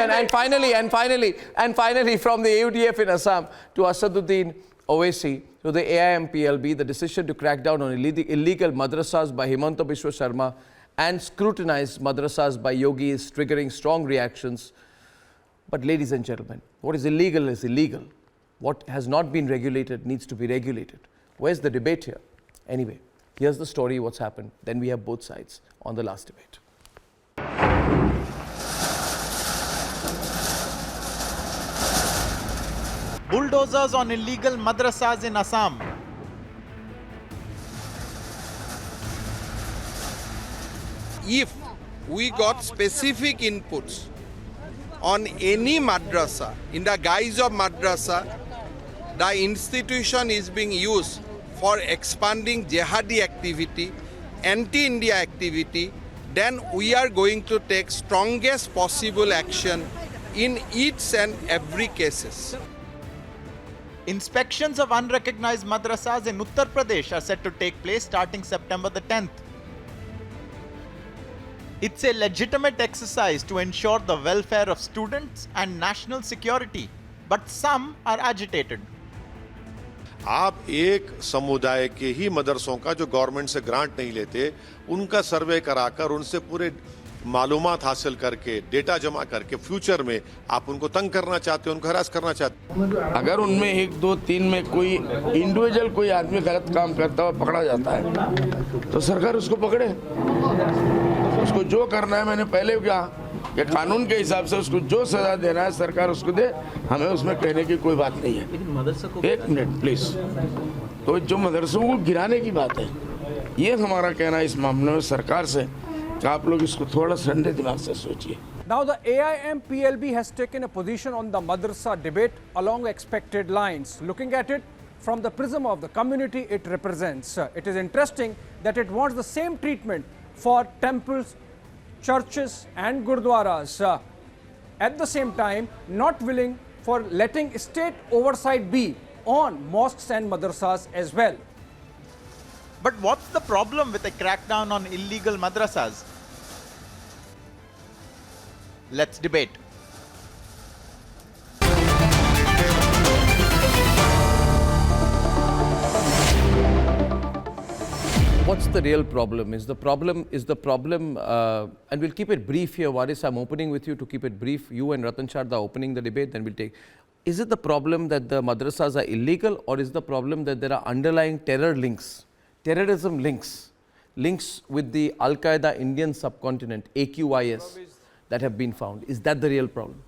And finally, from the AUDF in Assam to Asaduddin Owaisi to the AIMPLB, the decision to crack down on illegal madrasas by Himanta Biswa Sharma and scrutinize madrasas by Yogi is triggering strong reactions. But ladies and gentlemen, what is illegal is illegal. What has not been regulated needs to be regulated. Where's the debate here? Anyway, here's the story, what's happened. Then we have both sides on the last debate. Bulldozers on illegal madrasas in Assam. If we got specific inputs on any madrasa, in the guise of madrasa, the institution is being used for expanding jihadi activity, anti-India activity, then we are going to take strongest possible action in each and every cases. Inspections of unrecognized madrasas in Uttar Pradesh are set to take place starting September the 10th. It's a legitimate exercise to ensure the welfare of students and national security, but some are agitated. आप एक समुदाय के ही मदरसों का जो government से grant नहीं लेते उनका सर्वे कराकर उनसे पूरे मालूमात हासिल करके डेटा जमा करके फ्यूचर में आप उनको तंग करना चाहते हो, उनको हरास करना चाहते हो। अगर उनमें 1, 2, 3 में कोई इंडिविजुअल कोई आदमी गलत काम करता हुआ पकड़ा जाता है तो सरकार उसको पकड़े, उसको जो करना है। मैंने पहले भी कहा कि कानून के हिसाब से उसको जो सजा देना है सरकार उसको दे, हमें उसमें कहने की कोई बात नहीं है। 1 मिनट प्लीज। तो जो मदरसों को गिराने की बात है, ये हमारा कहना इस मामले में सरकार से कि आप लोग इसको थोड़ा ठंडे दिमाग से सोचिए। Now the AIMPLB has taken a position on the madrasa debate along expected lines. Looking at it from the prism of the community it represents, it is interesting that it wants the same treatment for temples, churches and gurdwaras. At the same time, not willing for letting state oversight be on mosques and madrasas as well. But what's the problem with a crackdown on illegal madrasas? Let's debate. What's the real problem? Is the problem, and we'll keep it brief here, Waris, I'm opening with you to keep it brief. You and Ratan Sharda are opening the debate, then we'll take. Is it the problem that the madrasas are illegal, or is the problem that there are underlying terror links, terrorism links with the Al-Qaeda Indian subcontinent, AQIS, that have been found? Is that the real problem?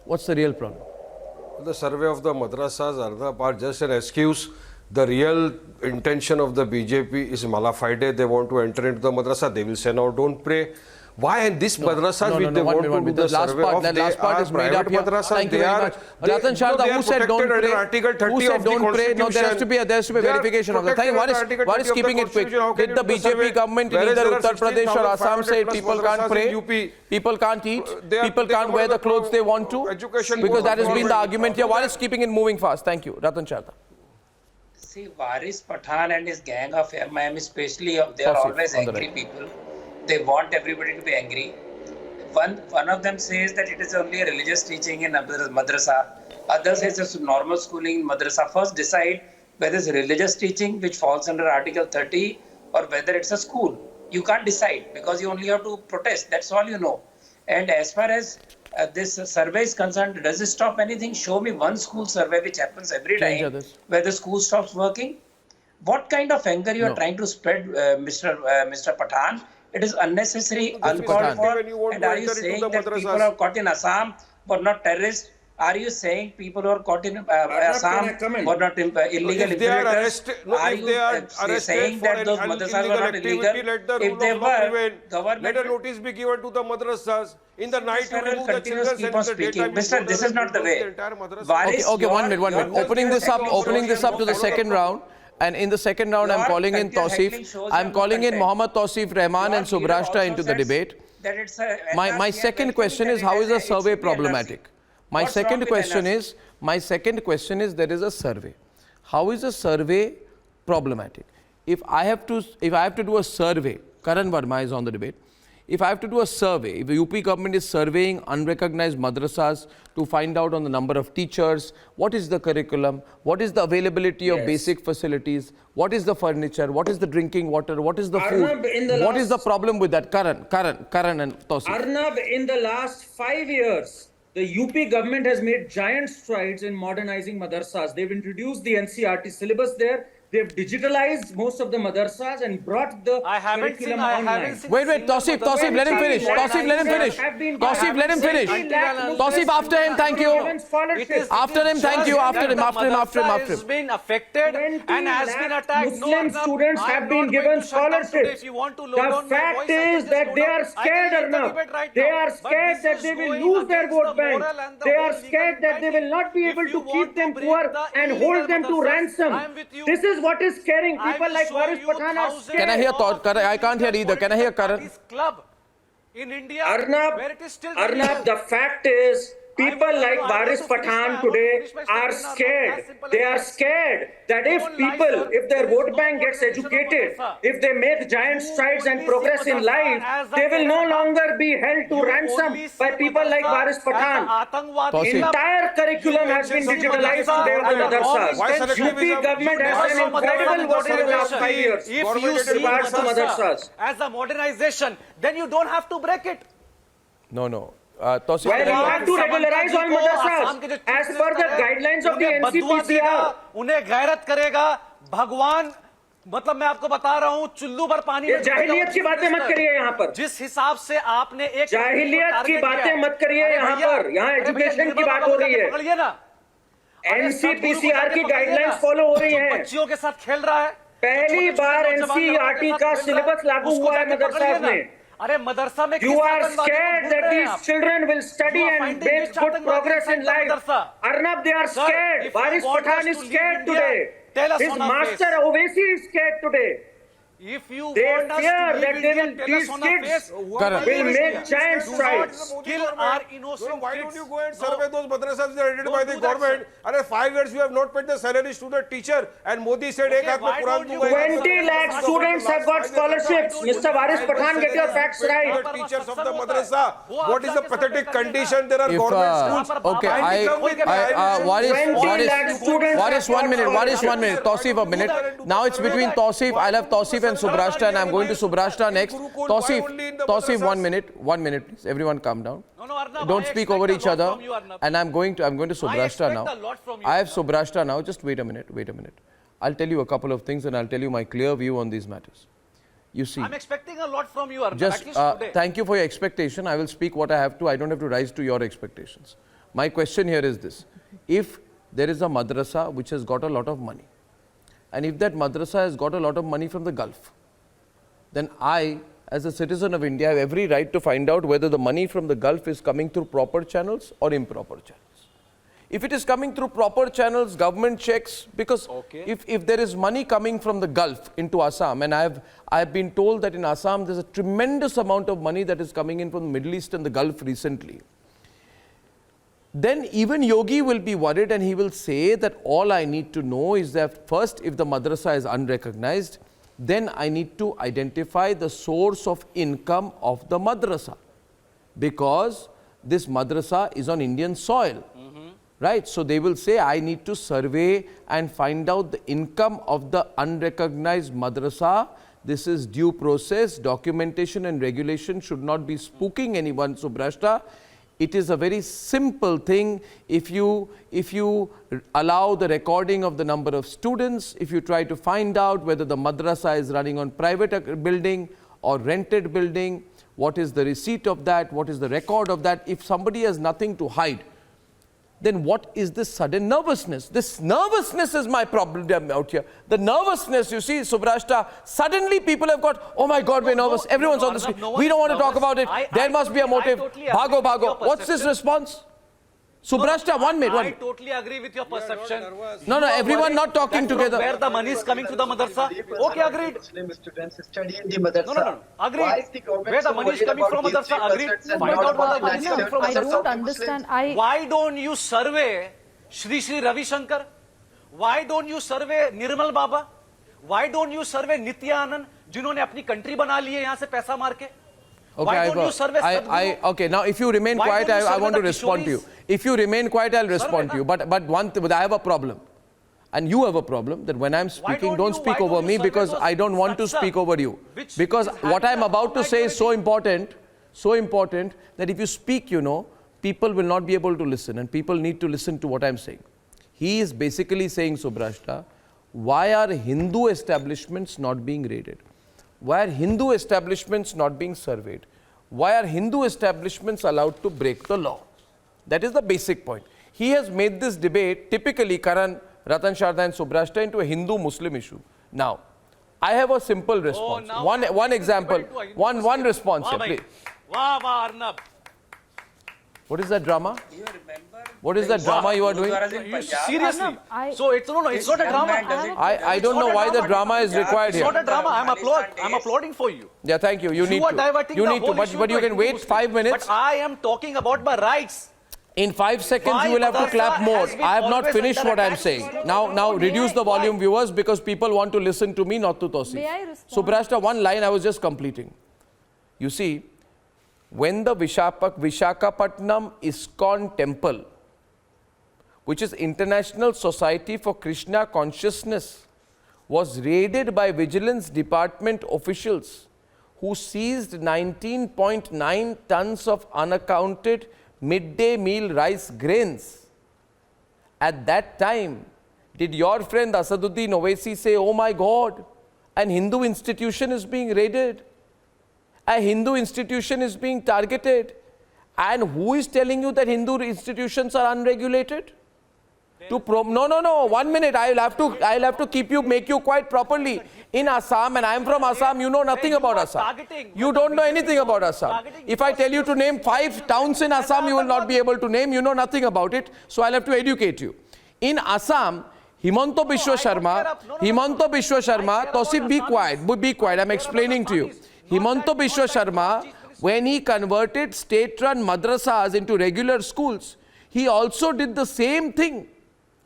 What's the real problem? The survey of the madrasas, Arnab, are just an excuse. The real intention of the BJP is mala fide. They want to enter into the madrasa. They will say, now don't pray. Why? And this madrasas which they want to do the survey of, they are private madrasas. Thank you very much. Ratan Sharda, who said don't pray? Who said don't pray? No, there has to be a verification of that. Thank you. What is keeping it quick? Did the BJP government in either Uttar Pradesh or Assam say people can't pray, people can't eat, people can't wear the clothes they want to? Because that has been the argument here. What is keeping it moving fast? Thank you. Ratan Sharda. See, Waris Pathan and his gang of MIM especially, they are always angry people. They want everybody to be angry. One of them says that it is only a religious teaching in madrasa. Others says it's normal schooling in madrasa. First decide whether it's religious teaching which falls under Article 30 or whether it's a school. You can't decide because you only have to protest. That's all you know. And as far as this survey is concerned, does it stop anything? Show me one school survey which happens every time where the school stops working. What kind of anger you are trying to spread, Mr. Pathan? It is unnecessary, uncalled for. And are you saying that people are caught in Assam were not terrorists? Are you saying people who are caught in Assam were not illegal infiltrators? Are you saying that those madrasas were not illegal? If they were, government... Let a notice be given to the madrasas. In the night, you remove the children keep on speaking. Mister, this is not the way. Okay, 1 minute. Opening this up to the second round. And in the second round, I'm calling in Tausif. I'm calling in Mohammad Tausif Rahman and Subrashta into the debate. My second question is, how is the survey problematic? My second question is, there is a survey. How is a survey problematic? If I have to do a survey, Karan Verma is on the debate. if I have to do a survey, if the UP government is surveying unrecognized madrasas to find out on the number of teachers, what is the curriculum, what is the availability of basic facilities, what is the furniture, what is the drinking water, what is the Arnab, food, what is the problem with that? Karan and Tausif. Arnab, in the last 5 years, the UP government has made giant strides in modernizing madrasas. They've introduced the NCERT syllabus there. They've digitalized most of the madrasas and brought the curriculum online. Wait, Tausif, let him finish. Tausif, let him finish. Tausif, let him finish. Tausif, after him, thank you. After him, thank you. After him. Has been affected and has been attacked. Muslim students have been given scholarships. The fact is that they are scared, Arnab. They are scared that they will lose their vote bank. They are scared that they will not be able to keep them poor and hold them to ransom. This is what is scaring people like Waris Pathan are scared. Can I hear Karan? I can't hear either. Can I hear Karan? Club in India, Arnab, where it is still the fact is, people like Waris Pathan today are scared. They are scared that if their vote bank gets educated, if they make giant strides and progress in life, they will no longer be held to ransom by people like Waris Pathan. Entire curriculum has been digitalized today of the madrasas. UP government has done incredible work in the last 5 years. If you see madrasa as a modernization, then you don't have to break it. No. Tausif, Well, you have to regularize all madrasas as per the guidelines of the NCPCR. उन्हें गैरत करेगा भगवान, मतलब मैं आपको बता रहा हूँ, चुल्लू भर पानी ये जाहिलियत की बातें मत करिए यहाँ पर. जिस हिसाब से आपने एक जाहिलियत की बातें मत करिए यहाँ पर. यहाँ एजुकेशन की बात हो रही है. पकड़िए ना, NCPCR की गाइडलाइंस फॉलो हो रही हैं. बच्चियों के साथ खेल रहा है. पहली बार NCERT का सिलेबस लागू हुआ है मदरसा में. अरे मदरसा में You are scared that these children will study and make good progress in life. Arnab, they are scared. Waris Pathan is scared today. His master Owaisi is scared today. If you They want us fear to that live they India, will, tell these us on our kids face, will make giant strides. kill our innocent Why kids. don't you go and survey those madrasas that are headed by the do that, government? And 5 years you have not paid the salary to the teacher, and Modi said, Okay, "Ek haath why mein Quran don't you dunga, ek go 20 lakh students have got scholarships. Mr. Waris Pathan, get your facts right. The teachers of the madrasa. What is the pathetic condition? There are If, government schools. okay, Waris, 20 lakh students Waris, have got 1 minute, Waris, 1 minute, scholarships. Tausif, a minute. Now it's between Tausif, I'll have Tausif and Subrashta, and I'm going to Subrashta next. Tausif, 1 minute, please. Everyone calm down. No, Arnab, Don't I speak expect over a each lot other. from you, Arnab. And I'm going to Subrashta expect now. a lot from you, I have Arnab. Subrashta now. Just wait a minute. I'll tell you a couple of things, and I'll tell you my clear view on these matters. You see, I'm expecting a lot from you, Arnab, just at least today. thank you for your expectation. I will speak what I have to. I don't have to rise to your expectations. My question here is this: if there is a madrasa which has got a lot of money, and if that madrasa has got a lot of money from the Gulf, then I, as a citizen of India, have every right to find out whether the money from the Gulf is coming through proper channels or improper channels. If it is coming through proper channels, government checks, because if there is money coming from the Gulf into Assam, and I've been told that in Assam there's a tremendous amount of money that is coming in from the Middle East and the Gulf recently, then even Yogi will be worried, and he will say that all I need to know is that first, if the madrasa is unrecognized, then I need to identify the source of income of the madrasa, because this madrasa is on Indian soil. Right? So they will say, I need to survey and find out the income of the unrecognized madrasa. This is due process, documentation and regulation should not be spooking anyone, Subrashta. It is a very simple thing. If you allow the recording of the number of students, if you try to find out whether the madrasa is running on private building or rented building, what is the receipt of that, what is the record of that, if somebody has nothing to hide, then what is this sudden nervousness? This nervousness is my problem out here. The nervousness, you see, Subrashta, suddenly people have got, oh my God, we're nervous. Everyone's on the screen. We don't want to talk about it. There must be a motive. Bhago. What's this response? Subrashta, 1 minute. I totally agree with your perception. No, everyone not talking together. Where the money is coming to the madrasa. Okay, agreed. Muslim students study in the madrasa. No. Agreed. Why is the government Where the so money is worried coming about from these madrasa. Agreed. 3% and Find not out where the about money is coming from I madrasa. don't understand. Why don't you survey Shri Ravi Shankar? Why don't you survey Nirmal Baba? Why don't you survey Nitya Anand, जिन्होंने अपनी country बना ली है यहाँ से पैसा मार के? Why don't you survey Sadhguru? Okay, now if you remain Why quiet, don't you I survey want to the respond to you. Kishoris? If you remain quiet, I'll respond na. to you. But I have a problem. And you have a problem that when I'm speaking, don't speak you over me survey because those I don't want to satsang, speak over you. which Because is what I'm having about to a say is so minority. important that if you speak, people will not be able to listen and people need to listen to what I'm saying. He is basically saying, Subrashta, why are Hindu establishments not being raided? Why are Hindu establishments not being surveyed? Why are Hindu establishments allowed to break the law? That is the basic point. He has made this debate, typically Karan, Ratan Sharda and Subrashta, into a Hindu-Muslim issue. Now, I have a simple response. now One example, one response here, please. Wow, Arnab. What is that drama? You remember? What is that drama you are doing? Seriously? So it's no, it's not a drama. I don't know why the drama is required It's here. not a drama. I'm applauding for you. Yeah, thank you. You need are to. diverting You the need to, whole but issue you to can wait Hindu-Muslim. 5 minutes. But I am talking about my rights. In 5 seconds, Why you will have to Madrasa clap more. has been I have not always finished under what I am attack? saying. Now reduce the volume, viewers, because people want to listen to me, not to Tosi. May I respond? Subrashta, one line I was just completing. You see, when the Vishakhapatnam ISKCON temple, which is International Society for Krishna Consciousness, was raided by Vigilance Department officials who seized 19.9 tons of unaccounted midday meal rice grains. At that time, did your friend Asaduddin Owaisi say, oh my God, an Hindu institution is being raided? A Hindu institution is being targeted? And who is telling you that Hindu institutions are unregulated? No, 1 minute. I'll have to make you quiet properly. In Assam, and I'm from Assam, you know nothing about Assam. You don't know anything about Assam. If I tell you to name 5 towns in Assam, you will not be able to name. You know nothing about it. So I'll have to educate you. In Assam, Himanta Biswa Sharma, Tosif, be quiet. I'm explaining to you. Himanta Biswa Sharma, when he converted state-run madrasas into regular schools, he also did the same thing.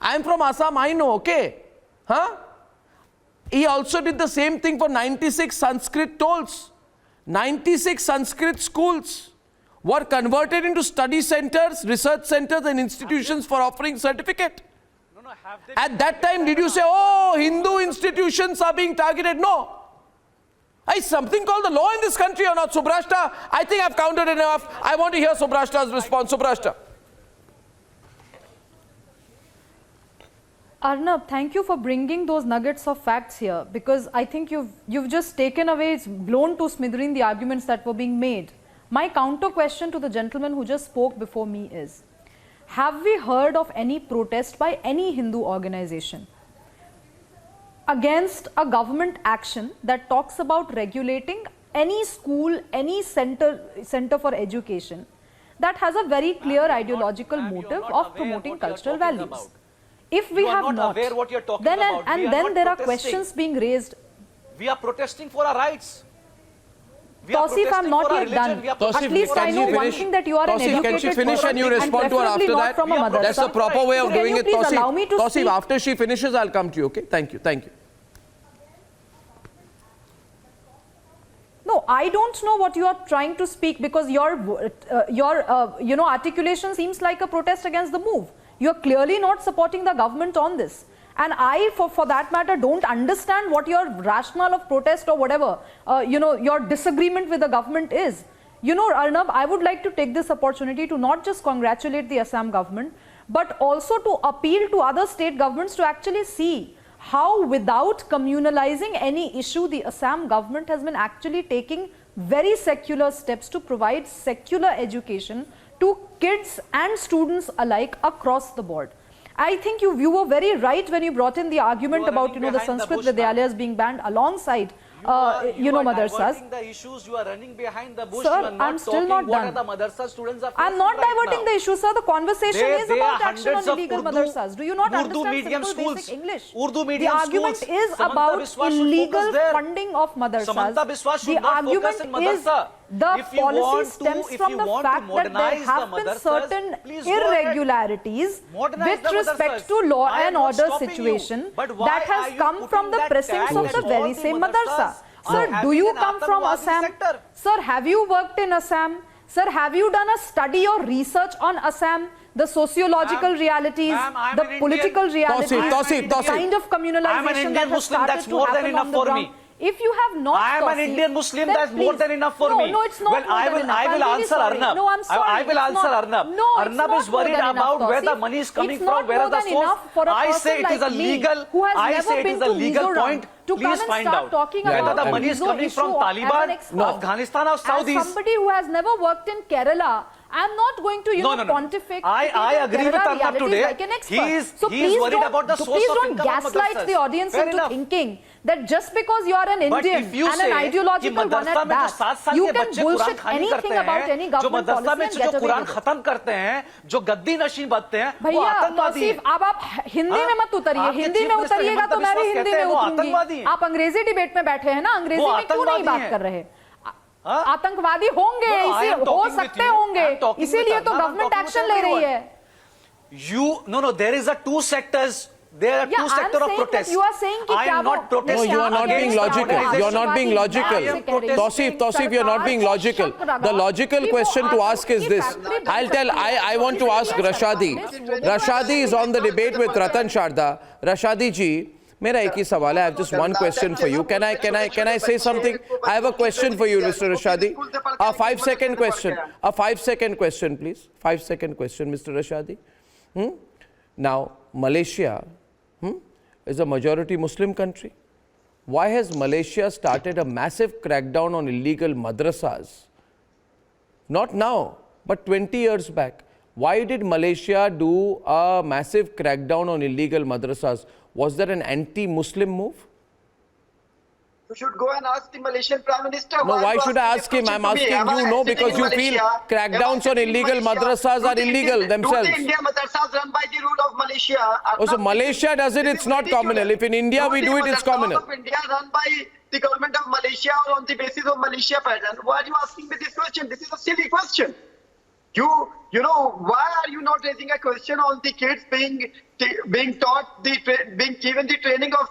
I'm from Assam, I know, okay? Huh? He also did the same thing for 96 Sanskrit tolls. 96 Sanskrit schools were converted into study centers, research centers and institutions for offering certificate. At that time, did you say, oh, Hindu institutions are being targeted? No. Is something called the law in this country or not? Subrashta, I think I've counted enough. I want to hear Subrashta's response. Subrashta. Arnab, thank you for bringing those nuggets of facts here, because I think you've just taken away, it's blown to smithereens the arguments that were being made. My counter question to the gentleman who just spoke before me is, have we heard of any protest by any Hindu organization against a government action that talks about regulating any school, any center for education that has a very clear ideological motive of promoting cultural values? If we have not, aware what you're talking then about. and then there are questions being raised. We are protesting for our rights. Tosif, I'm not yet done. At least I know one thing, that you are an educated can she finish and you respond to her after that? From a madrasa. That's the proper way of So doing it. can you please allow me to Tosif, speak? after she finishes, I'll come to you, okay? Thank you. No, I don't know what you are trying to speak, because your articulation seems like a protest against the move. You are clearly not supporting the government on this. And I, for that matter, don't understand what your rationale of protest or whatever, your disagreement with the government is. Arnab, I would like to take this opportunity to not just congratulate the Assam government, but also to appeal to other state governments to actually see how, without communalizing any issue, the Assam government has been actually taking very secular steps to provide secular education to kids and students alike across the board. I think you were very right when you brought in the argument about the Sanskrit Vidyalayas being banned alongside madrasas. The issues, you are running behind the bush. Sir, you are not I'm still not what done. the madrasa students are facing. I'm not right diverting now. the issue, sir. The conversation is about action on illegal madrasas. Do you not Urdu understand medium simple schools. basic English? Urdu The medium argument schools. is Samanta about Biswas should illegal focus there. funding of madrasas. Samanta Biswas should The not argument focus in is madrasa. the If you policy want to- stems if from you the want to fact that there modernize the have been madrasas, certain please go ahead. irregularities Modernize with the respect madrasas. to law I am and not order stopping you. situation But why that are has you come from putting the that precincts tag of the on very the same madrasas? madrasa. Sir, do having you an come from Atangwadi Assam? sector. Sir, have you worked in Assam? Sir, have you done a study or research on Assam? The sociological realities, ma'am, I'm the an political Indian. realities, Tausif, the Tausif. kind of communalization I'm an Indian that has Muslim, started that's to more than happen enough on the for ground. me. If you have not, I am an Tausif, Indian Muslim, then that's more please- than enough for no, me. No, it's not Well, more I than will enough. I'm answer really sorry. Arnab. No, I'm sorry. I will It's answer not- Arnab. No, it's Arnab not is more worried than enough, about where the Tausif. money is coming It's from, not where more is the than source. enough for a I person say it is like a me, legal. who has I never say it been is a to legal Mizoram, point. to Please come and find start out talking Yeah, about whether the the money is Mizo coming issue from as an Taliban, expert. Afghanistan or As Saudis. somebody who has never worked in Kerala, I'm not going to, No. pontificate. I agree with Kerala Arnab realities today. like an expert. He is please worried don't- about the source Please of don't income of gaslight madrasas. the audience Fair into enough. thinking that just because you are an But Indian if you and an say ideological कि one Madrasa at में जो that, 7 साल you के can बच्चे bullshit Quran खानी anything करते about हैं, any जो government मदरसा policy में and जो get away Quran with it. खत्म करते हैं, जो गद्दी नशीन बनते हैं, वो भैया आतंकवादी तौसीफ, हैं। अब आप हिंदी में मत उतरिए, आपके हिंदी चीफ में मिनिस्टर उतरिएगा हिमंत तो मैं भी बिस्वा हिंदी कहते में हैं वो आतंकवादी उतरूंगी। हैं। आप अंग्रेजी डिबेट में बैठे हैं ना, अंग्रेजी वो में क्यों नहीं आतंकवादी बात हैं। कर रहे? हाँ? आतंकवादी होंगे, No, I इसी am हो talking with सकते you. I होंगे, am talking with इसीलिए तो Arnab, I'm government talking action with ले रही everyone. है। No, there is a two sectors. There are Yeah, two I'm sectors of saying that protest. you are saying कि I क्या am वो- not protesting. No, you are not being against logical. You are not being logical. I am protesting. Tausif, you are not being logical. The logical question to ask is this. I want to ask Rashadi. Rashadi is on the debate with Ratan Sharda. Rashadi ji, मेरा एक ही सवाल है. I have just one question for you. Can I say something? I have a question for you, Mr. Rashadi. A 5-second question. A 5-second question, please. 5-second question, Mr. Rashadi. Now, Malaysia is a majority Muslim country. Why has Malaysia started a massive crackdown on illegal madrasas? Not now, but 20 years back. Why did Malaysia do a massive crackdown on illegal madrasas? Was that an anti-Muslim move? You should go and ask the Malaysian Prime Minister. No, why should I ask him? I'm asking you, no, because you feel crackdowns on illegal madrasas are illegal themselves. Do the India madrasas run by the rule of Malaysia? Oh, so Malaysia does it, it's not communal. If in India we do it, it's communal. Of India run by the government of Malaysia or on the basis of Malaysia pattern. Why are you asking me this question? This is a silly question. You know, why are you not raising a question on the kids being taught, being given the training of,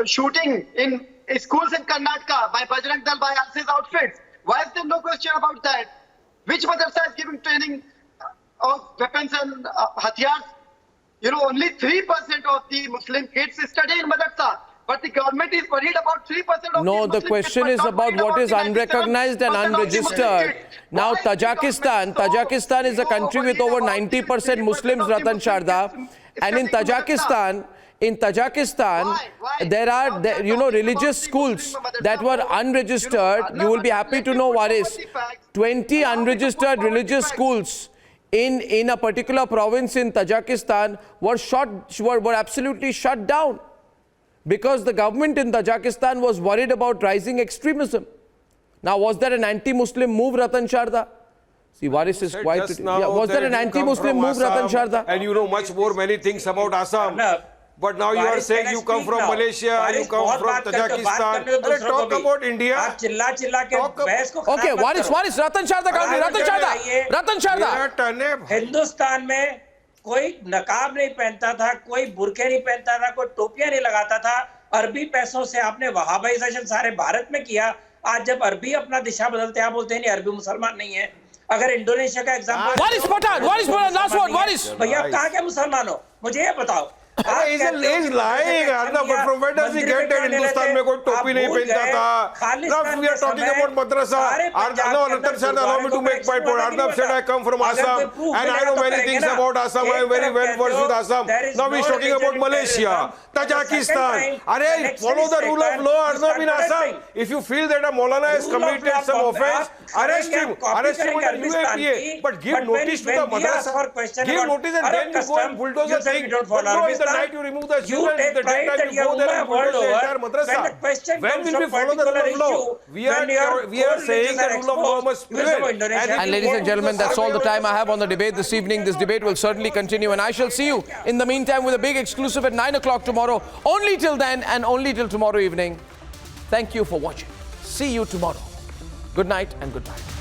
shooting in schools in Karnataka by Bajrang Dal, by RSS outfits? Why is there no question about that? Which madrasa is giving training of weapons and hatiyars? Only 3% of the Muslim kids study in madrasa. But the government is worried about 3% of No, the the question is about what is unrecognized and unregistered. Now, Tajikistan is a country with over 90% Muslims, Ratan Sharda. And in Tajikistan, there are, religious schools that were unregistered. You will be happy to know, Waris, 20 unregistered religious schools in a particular province in Tajikistan were absolutely shut down, because the government in Tajikistan was worried about rising extremism. Now, was that an anti-Muslim move, Ratan Sharda? See, Waris is quite... was that an anti-Muslim move, Ratan Sharda? And you know much more many things about Assam. But now you are saying you come from Malaysia, you come from Tajikistan. Let's talk about India. Okay, Waris, Ratan Sharda, Ratan Sharda. Hindustan में कोई नकाब नहीं पहनता था, कोई बुरके नहीं पहनता था, कोई टोपियां नहीं लगाता था. अरबी पैसों से आपने वहाबाइजेशन सारे भारत में किया. आज जब अरबी अपना दिशा बदलते हैं, आप बोलते हैं नहीं अरबी मुसलमान नहीं है. अगर इंडोनेशिया का example Waris Pathan, last word, Waris. भैया आप कहाँ के मुसलमान हो? मुझे ये बताओ. He's lying, Arnab, but from where does he get that Hindustan में कोई टोपी नहीं पहनता था? Now we are talking about Madrasa. No, Ratan Sharda, allow me to make my point. Arnab said I come from Assam and I know many things about Assam. I am very well versed with Assam. Now we are talking about Malaysia, Tajikistan. Follow the rule of law, Arnab, in Assam. If you feel that a Maulana has committed some offense, arrest him under UAPA. But give notice to the Madrasa. Give notice and then you go and bulldoze the thing. But no, in the night you remove the students, in the daytime you go there and bulldoze the entire Madrasa. When will we follow the rule of law? We are saying the rule of law must prevail. And ladies and gentlemen, that's all the time I have on the debate this evening. This debate will certainly continue, and I shall see you in the meantime with a big exclusive at 9 o'clock tomorrow. Only till then and only till tomorrow evening. Thank you for watching. See you tomorrow. Good night and goodbye.